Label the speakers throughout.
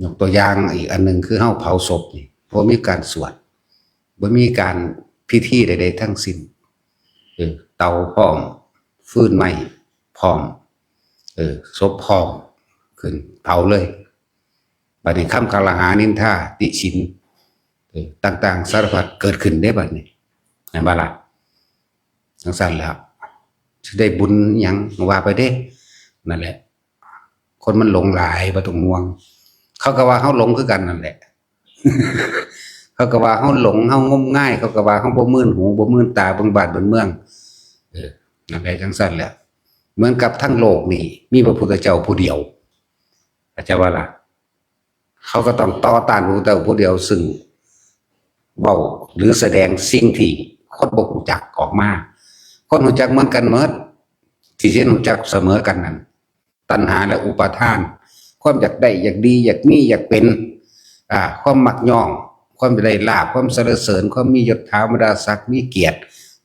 Speaker 1: ยกตัวอย่างอีกอันหนึ่งคือเฮาเผาศพนี่บ่มีการสวดบ่มีการพิธีใดๆทั้งสิ้นเตาพร้อมฟืนใหม่พร้อมศพพร้อมขึ้นเผาเลยบัดนี้คำกล่าวหานินทาติฉินต่างๆสารพัดเกิดขึ้นได้บัดนี้เห็นบ่ล่ะจังซั่นแล้วสิได้บุญหยังว่าไปเด้นั่นแหละคนมันหลงหลายบ่ต้องห่วงเขาก็ว่าเฮาหลงคือกันนั่นแหละเขาก็ว่าเฮาหลงเฮางมง่ายเขาก็ว่าเฮาบ่มื่นหูบ่มื่นตาเบิ่งบ้านเบิ่งเมืองนั่นแหละจังซั่นแหละเหมือนกับทั้งโลกนี่มีพระพุทธเจ้าผู้เดียวเข้าใจว่าล่ะเขาก็ต้องต่อต้านพระพุทธเจ้าผู้เดียวซึ่งเว้าหรือแสดงสิ่งที่คนบ่รู้จักออกมาคนรู้จักเหมือนกันหมดที่สิรู้จักเสมอกันนั่นตัณหาและอุปาทานความอยากได้อยากดีอยากมีอยากเป็นความมักย่องความได้ลาภความสรรเสริญความมียศถาบรรดาศักดิ์มีเกียรติ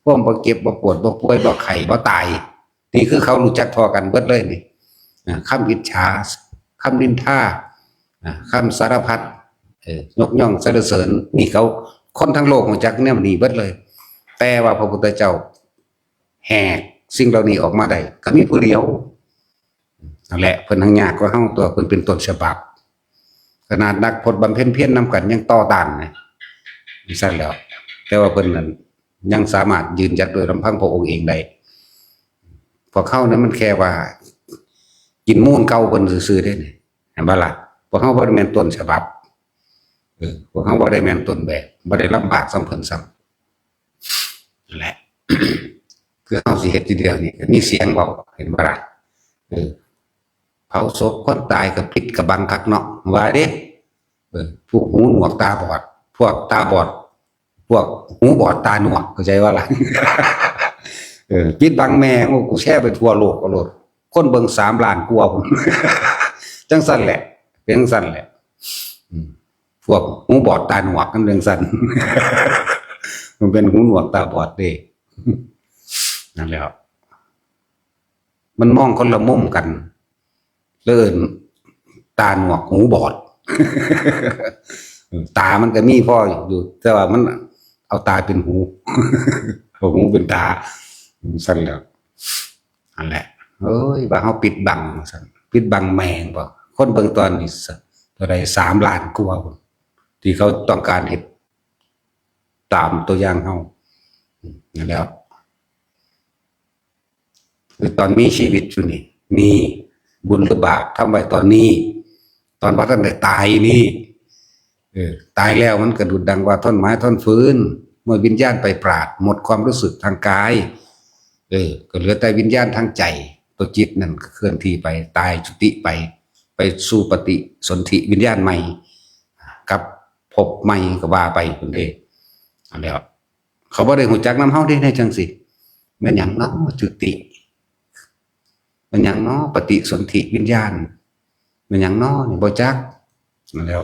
Speaker 1: ความบ่เจ็บบ่ปวดบ่ป่วยบ่ไข้บ่ตายนี่คือเขารู้จักทอกันเบิดเลยนี่คำอิจฉาคำนินทาคำสารพัดยกย่องสรรเสริญนี่เขาคนทั้งโลกรู้จักเนี่ยมันดีเบิดเลยแต่ว่าพระพุทธเจ้าแหกสิ่งเหล่านี้ออกมาได้ก็มีผู้เดียวนั่นแหละเพิ่นทั้งยากกว่าเฮาตัวเพิ่นเป็นต้นฉบับขนาดนักพจน์บำเพ็ญเพียรนำกันยังต่อต้านนะซั่นแล้วแต่ว่าเพิ่นนั้นยังสามารถยืนหยัดโดยลำพังพระองค์เองได้พวกเขานั้นมันแค่ว่ากินมูลเก่าเพิ่นซื่อๆได้นี่เห็นบ่ล่ะพวกเขาบ่ได้แม่นต้นฉบับพวกเขาบ่ได้แม่นต้นแบบบ่ได้ลำบากซ้ำเพิ่นซ้ำนั่นแหละ คือเฮาสิเฮ็ดทีเดียวนี่มีเสียงเว้าเห็นบ่ล่ะเผาศพคนตายกับปิดกับบังคักเนาะว่าเด้พวกหูหนวกตาบอดพวกตาบอดพวกหูบอดตาหนวกเข้าใจว่าล่ะ ปิดบังแม่โอ้กูแช่ไปทั่วโลกก็โลดคนเบิ่ง3 ล้านกว่าพุ่น จังซั่นแหละเป็นจังซั่นแหละพวกหูบอดตาหนวกกันจังซั่น มันเป็นหูหนวกตาบอดเด้ นั่นแหละมันมองคนละมุมกันเลิ่นตาหนวกหูบอด ตามันก็มีพ่ออยู่แต่ว่ามันเอาตาเป็นหู เอาหูเป็นตาสั่นแล้วนั่นแหละเอ้ยว่าเขาปิดบังสั่นปิดบังแมงบ่คนเบิ่งตอนนี้เท่าใด3 ล้านกว่าที่เขาต้องการเห็นตามตัวอย่างเขานั่นแล้วคือตอนมีชีวิตอยู่นี่มีบุญหรือบาปทำไว้ตอนนี้ตอนว่าท่านได้ตายนี่ตายแล้วมันกระดุดดังว่าท่อนไม้ท่อนฟืนเมื่อวิญญาณไปปราดหมดความรู้สึกทางกายก็เหลือแต่วิญญาณทางใจตัวจิตนั่นเคลื่อนที่ไปตายจุติไปสู่ปฏิสนธิวิญญาณใหม่กับภพใหม่ก็ว่าไปคนเดียวอันแล้วเขาบ่ได้หูจักน้ำเฮาได้ในจังสิแม่นหยังเนาะจุติแม่นหยังเนาะปฏิสนธิวิญญาณแม่นหยังเนาะนี่บ่จักนั่นแล้ว